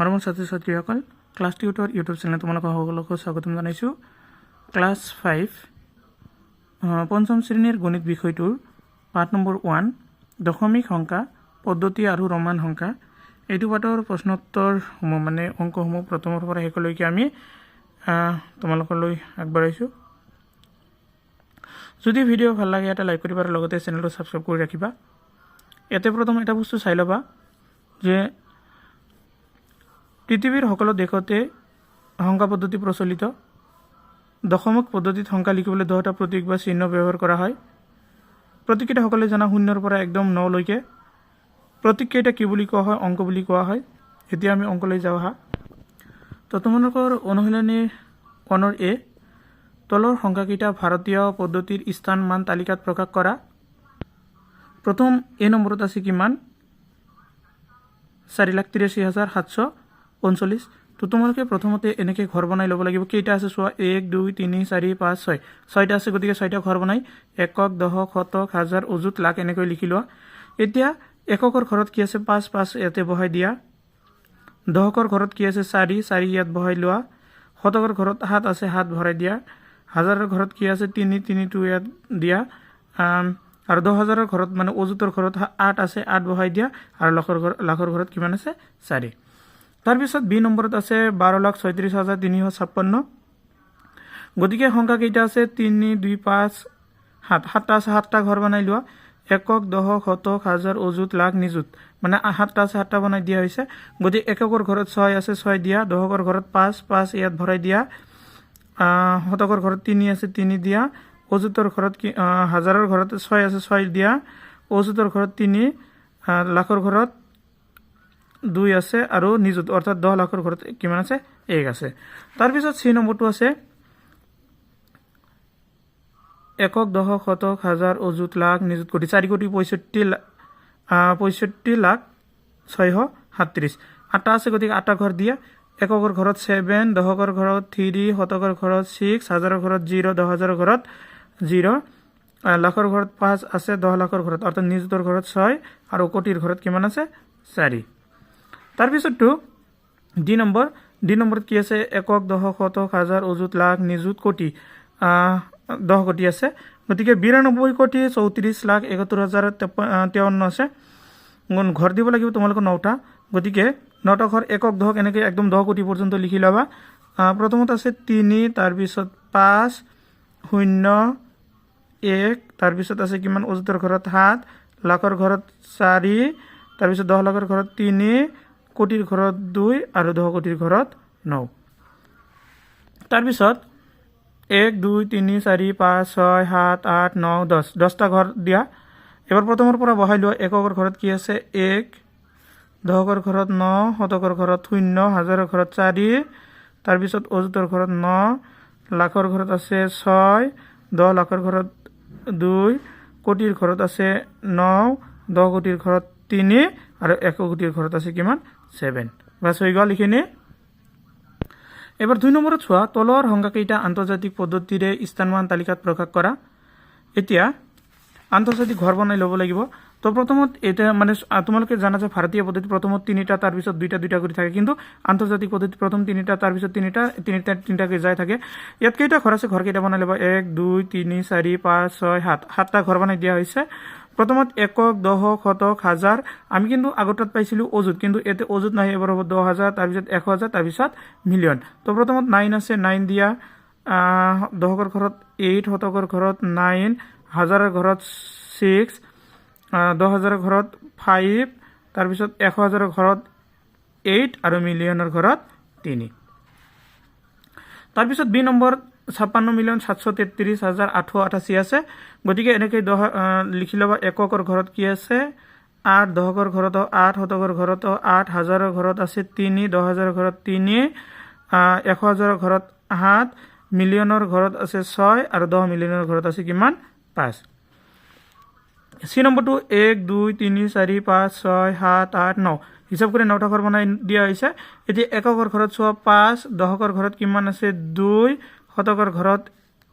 মৰমৰ ছাত্ৰ ছাত্ৰীসকল ক্লাছ টিউটৰ ইউটিউব চেনেল তোমালোকক সকলোকে স্বাগতম জনাইছোঁ। ক্লাছ 5 পঞ্চম শ্ৰেণীৰ গণিত বিষয়টোৰ পাঠ নম্বৰ 1 দশমিক সংখ্যা পদ্ধতি আৰু ৰোমান সংখ্যা এইটো পাঠৰ প্ৰশ্নোত্তৰসমূহ মানে অংকসমূহ প্ৰথমৰ পৰা শেষলৈকে আমি তোমালোকলৈ আগবঢ়াইছোঁ। যদি ভিডিঅ' ভাল লাগে এটা লাইক কৰিবা আৰু লগতে চেনেলটো ছাবস্ক্ৰাইব কৰি ৰাখিবা। ইয়াতে প্ৰথম এটা বস্তু চাই ল'বা যে পৃথিৱীৰ সকলো দেশতে সংখ্যা পদ্ধতি প্ৰচলিত। দশমিক পদ্ধতিত সংখ্যা লিখিবলৈ 10টা প্ৰতীক বা চিহ্ন ব্যৱহাৰ কৰা হয়। প্ৰতীককেইটা সকলোৱে জনা 0ৰ পৰা একদম 9 লৈকে। প্ৰতীককেইটা কি বুলি কোৱা হয়? অংক বুলি কোৱা হয়। এতিয়া আমি অংকলৈ যাওঁ আহা। তো তোমালোকৰ অনুশীলনী 1 এ তলৰ সংখ্যাকেইটা ভাৰতীয় পদ্ধতিৰ স্থান মান তালিকাত প্ৰকাশ কৰা। প্ৰথম এ নম্বৰত আছে কিমান? 4,83,739। তো তোমালোকে প্ৰথমতে এনেকৈ ঘৰ বনাই ল'ব লাগিব। কেইটা আছে চোৱা, 1 2 3 4 5 6 6টা আছে, গতিকে 6টা ঘৰ বনাই একক, দশক, শতক, হাজাৰ, অযুত, লাখ এনেকৈ লিখি লোৱা। এতিয়া এককৰ ঘৰত কি আছে? 5 5 ইয়াতে বহাই দিয়া। দশকৰ ঘৰত কি আছে? 4 4 ইয়াত বহাই লোৱা। শতকৰ ঘৰত 7 আছে, 7 ভৰাই দিয়া। হাজাৰৰ ঘৰত কি আছে? 3 3 2 ইয়াত দিয়া। আৰু 10,000ৰ ঘৰত মানে অযুতৰ ঘৰত 8 আছে, 8 বহাই দিয়া। আৰু লাখৰ ঘৰত কিমান আছে? 4। তাৰপিছত বি নম্বৰত আছে 12,36,356। গতিকে সংখ্যা কেইটা আছে? 3 2 5 7 7টা আছে, 7টা ঘৰ বনাই লোৱা। একক, দশক, শতক, হাজাৰ, অযুত, লাখ, নিযুত মানে 7টা আছে, 7টা বনাই দিয়া হৈছে। গতিকে এককৰ ঘৰত 6 আছে, 6 দিয়া। দশকৰ ঘৰত 5 5 ইয়াত ভৰাই দিয়া। শতকৰ ঘৰত 3 আছে, 3 দিয়া। অযুতৰ ঘৰত হাজাৰৰ ঘৰত 6 আছে, 6 দিয়া। অযুতৰ ঘৰত 3, লাখৰ ঘৰত 2 আছে আৰু নিযুত অৰ্থাৎ 10 লাখৰ ঘৰত কিমান আছে? 1 আছে। তাৰপিছত চি নম্বৰটো আছে একক, দশক, শতক, হাজাৰ, অযুত, লাখ, নিযুত, কোটি। 4,65,65,637। 8টা আছে, গতিকে 8টা ঘৰ দিয়া। এককৰ ঘৰত 7, দশকৰ ঘৰত 3, শতকৰ ঘৰত 6, হাজাৰৰ ঘৰত 0, 10,000ৰ ঘৰত 0, লাখৰ ঘৰত 5 আছে, 10 লাখৰ ঘৰত অৰ্থাৎ নিযুতৰ ঘৰত 6 আৰু কোটিৰ ঘৰত কিমান আছে? 4। তাৰপিছতটো ডি নম্বৰত কি আছে? একক, দশক, শতক, হাজাৰ, অযুত, লাখ, নিযুত, কোটি। 10 কোটি আছে, গতিকে 92,34,71,053 আছে। ঘৰ দিব লাগিব তোমালোকৰ 9টা, গতিকে 9টা ঘৰ একক, দশক এনেকৈ একদম 10 কোটি পৰ্যন্ত লিখি ল'বা। প্ৰথমত আছে 3, তাৰপিছত 5 0 1, তাৰপিছত আছে কিমান? অযুতৰ ঘৰত 7, লাখৰ ঘৰত 4, তাৰপিছত 10 লাখৰ ঘৰত 3, কোটিৰ ঘৰত 2 আৰু 10 কোটিৰ ঘৰত 9। তাৰপিছত 1 2 3 4 5 6 7 8 9 10 10টা ঘৰ দিয়া। এবাৰ প্ৰথমৰ পৰা বহাই লোৱা। এককৰ ঘৰত কি আছে? 1, দশকৰ ঘৰত 9, শতকৰ ঘৰত 0, হাজাৰৰ ঘৰত 4, তাৰপিছত অযুতৰ ঘৰত 9, লাখৰ ঘৰত আছে 6, 10 লাখৰ ঘৰত 2, কোটিৰ ঘৰত আছে 9, 10 কোটিৰ ঘৰত 3 আৰু 1 কোটিৰ ঘৰত আছে কিমান? 7। বাছ হৈ গ'ল এইখিনি। এবাৰ 2 নম্বৰত চোৱা, তলৰ সংখ্যাকেইটা আন্তৰ্জাতিক পদ্ধতিৰে স্থানমান তালিকাত প্ৰকাশ কৰা। এতিয়া আন্তৰ্জাতিক ঘৰ বনাই ল'ব লাগিব। তো প্ৰথমত এতিয়া মানে তোমালোকে জানা যে ভাৰতীয় পদ্ধতি প্ৰথমত 3টা, তাৰপিছত 2টা 2টা কৰি থাকে, কিন্তু আন্তৰ্জাতিক পদ্ধতি প্ৰথম 3টা, তাৰপিছত 3টা 3টাকৈ যাই থাকে। ইয়াত কেইটা ঘৰ আছে? ঘৰ কেইটা বনাই ল'বা। 1 2 3 4 5 6 7 7টা ঘৰ বনাই দিয়া হৈছে। প্ৰথমত একক, দশক, শতক, হাজাৰ। আমি কিন্তু আগতত পাইছিলোঁ অযুত, কিন্তু ইয়াতে অযুত নাই। এবাৰ হ'ব 10,000, তাৰপিছত 1,000, তাৰপিছত মিলিয়ন। তো প্ৰথমত 9 আছে, 9 দিয়া। দশকৰ ঘৰত 8, শতকৰ ঘৰত 9, হাজাৰৰ ঘৰত 6, 10,000ৰ ঘৰত 5, তাৰপিছত 1,000ৰ ঘৰত 8 আৰু মিলিয়নৰ ঘৰত 3। তাৰপিছত বি নম্বৰ 56,733,888 আছে। গতিকে এনেকৈ লিখি ল'বা। এককৰ ঘৰত কি আছে? 8, দশকৰ ঘৰত 8, শতকৰ ঘৰত 8, হাজাৰৰ ঘৰত আছে 3, 10,000ৰ ঘৰত 3, 1,000ৰ ঘৰত 7, মিলিয়নৰ ঘৰত আছে 6 আৰু 10 মিলিয়নৰ ঘৰত আছে কিমান? 5। চি নম্বৰটো 1 2 3 4 5 6 7 8 9 হিচাপ কৰি 9টা ঘৰ বনাই দিয়া হৈছে। এতিয়া এককৰ ঘৰত চোৱা 5, দশকৰ ঘৰত কিমান আছে? 2, শতকৰ ঘৰত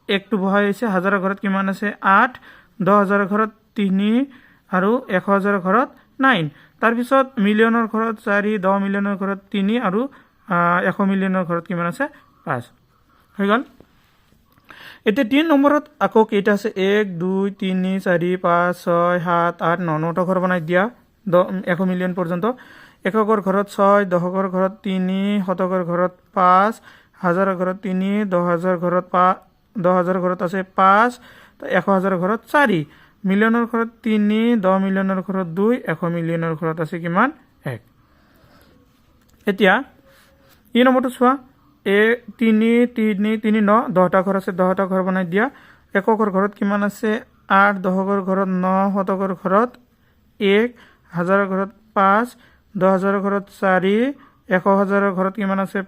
1টো বহাই আছে। হাজাৰৰ ঘৰত কিমান আছে? 8, 10,000ৰ ঘৰত 3 আৰু 1,000ৰ ঘৰত 9। তাৰপিছত মিলিয়নৰ ঘৰত 4 10 মিলিয়নৰ ঘৰত 3 আৰু 100 মিলিয়নৰ ঘৰত কিমান আছে 5 হৈ গ'ল এতিয়া 3 নম্বৰত আকৌ কেইটা আছে 1 2 3 4 5 6 7 8 9 9টা ঘৰ বনাই দিয়া 100 মিলিয়ন পৰ্যন্ত এককৰ ঘৰত 6 দশকৰ ঘৰত 3 শতকৰ ঘৰত 5 হাজাৰৰ ঘৰত 3 10,000 ঘৰত 10,000 ঘৰত আছে 5 100,000 ঘৰত 4 মিলিয়নৰ ঘৰত 3 10 মিলিয়নৰ ঘৰত 2 100 মিলিয়নৰ ঘৰত আছে কিমান 1 এতিয়া এই নম্বৰটো চোৱা 3 3 3 9 10টা ঘৰ আছে 10টা ঘৰ বনাই দিয়া এককৰ ঘৰত কিমান আছে 8 দশকৰ ঘৰত 9 শতকৰ ঘৰত 1 হাজাৰৰ ঘৰত 5 10,000 ঘৰত 4 100,000 ঘৰত কিমান আছে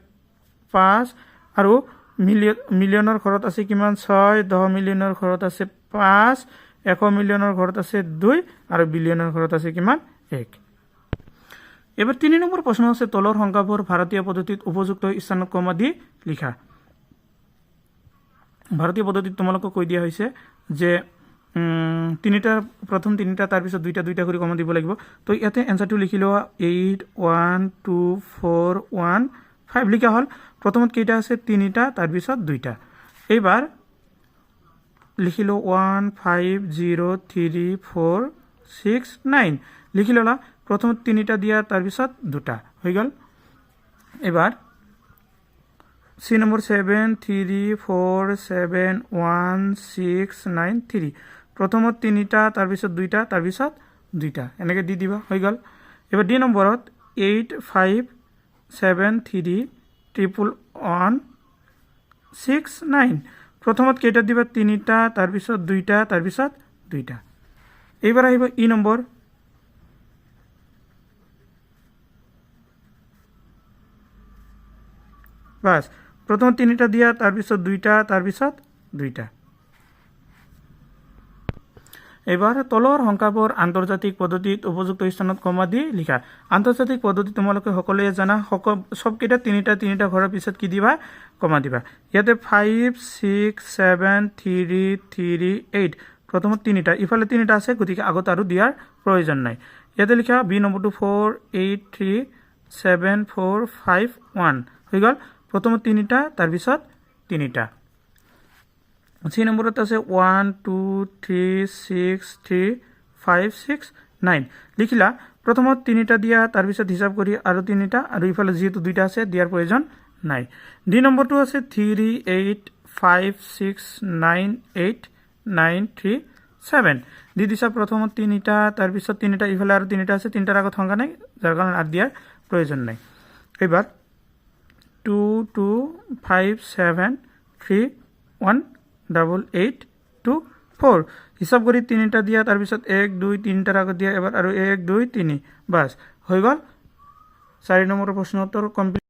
5 আৰু মিলিয়নৰ ঘৰত আছে কিমান 6 10 মিলিয়নৰ ঘৰত আছে 5 100 মিলিয়নৰ ঘৰত আছে 2 আৰু বিলিয়নৰ ঘৰত আছে কিমান 1 এবাৰ 3 নম্বৰ প্ৰশ্ন আছে তলৰ সংখ্যাবোৰ ভাৰতীয় পদ্ধতিত উপযুক্ত স্থানত কমা দি লিখা ভাৰতীয় পদ্ধতিত তোমালোকক কৈ দিয়া হৈছে যে প্ৰথম তিনিটা তাৰপিছত দুইটা কৰি কমা দিব লাগিব তো ইয়াতে এনসাৰটো লিখি লোৱা 8 1 2 4 1 5 লিখা হ'ল প্ৰথমত কেইটা আছে তিনিটা তাৰপিছত দুইটা এইবাৰ লিখি লো 1 5 0 3 4 6 9 লিখি ললা প্ৰথমত তিনিটা দিয়া তাৰপিছত দুটা হৈ গ'ল এবাৰ সি নম্বৰ 7 3 4 7 1 6 9 3 প্ৰথমত তিনিটা তাৰপিছত দুইটা এনেকৈ দি দিবা হৈ গ'ল এবাৰ ডি নম্বৰত 8 5 7 3 ট্ৰিপল 1 6 9 প্ৰথমত কেইটা দিবা তিনিটা তাৰপিছত দুইটা এইবাৰ আহিব ই নম্বৰ বাস প্ৰথমত তিনিটা দিয়া তাৰপিছত দুইটা এবাৰ তলৰ সংখ্যাবোৰ আন্তৰ্জাতিক পদ্ধতিত উপযুক্ত স্থানত কমা দি লিখা আন্তৰ্জাতিক পদ্ধতি তোমালোকে সকলোৱে জানা সবকেইটা তিনিটা ঘৰৰ পিছত কি দিবা কমা দিবা ইয়াতে 5 6 7 3 3 8 প্ৰথমত তিনিটা ইফালে তিনিটা আছে গতিকে আগত আৰু দিয়াৰ প্ৰয়োজন নাই ইয়াতে লিখা বি নম্বৰটো 4 8 3 7 4 5 1 হৈ গ'ল প্ৰথমত তিনিটা তাৰপিছত তিনিটা সি নম্বৰত আছে 1 2 3 6 3 5 6 9 লিখিলা প্ৰথমত তিনিটা দিয়া তাৰপিছত হিসাব কৰি আৰু তিনিটা আৰু ইফালে যেহেতু দুইটা আছে দিয়াৰ প্ৰয়োজন নাই ডি নম্বৰটো আছে 3 8 5 6 9 8 9 3 7 দি দিছা প্ৰথমত তিনিটা তাৰপিছত তিনিটা ইফালে আৰু তিনিটা আছে তিনিটাৰ আগত সংখ্যা নাই যাৰ কাৰণে আৰু দিয়াৰ প্ৰয়োজন নাই এইবাৰ 2 2 5 7 3 1 8 8 2 4 হিসাব কৰি তিনিটা দিয়া তাৰপিছত 1 2 তিনিটাৰ আগত দিয়া এবাৰ আৰু 1 2 3 বাস হৈ গ'ল 4 নম্বৰ প্ৰশ্ন উত্তৰ কমপ্লিট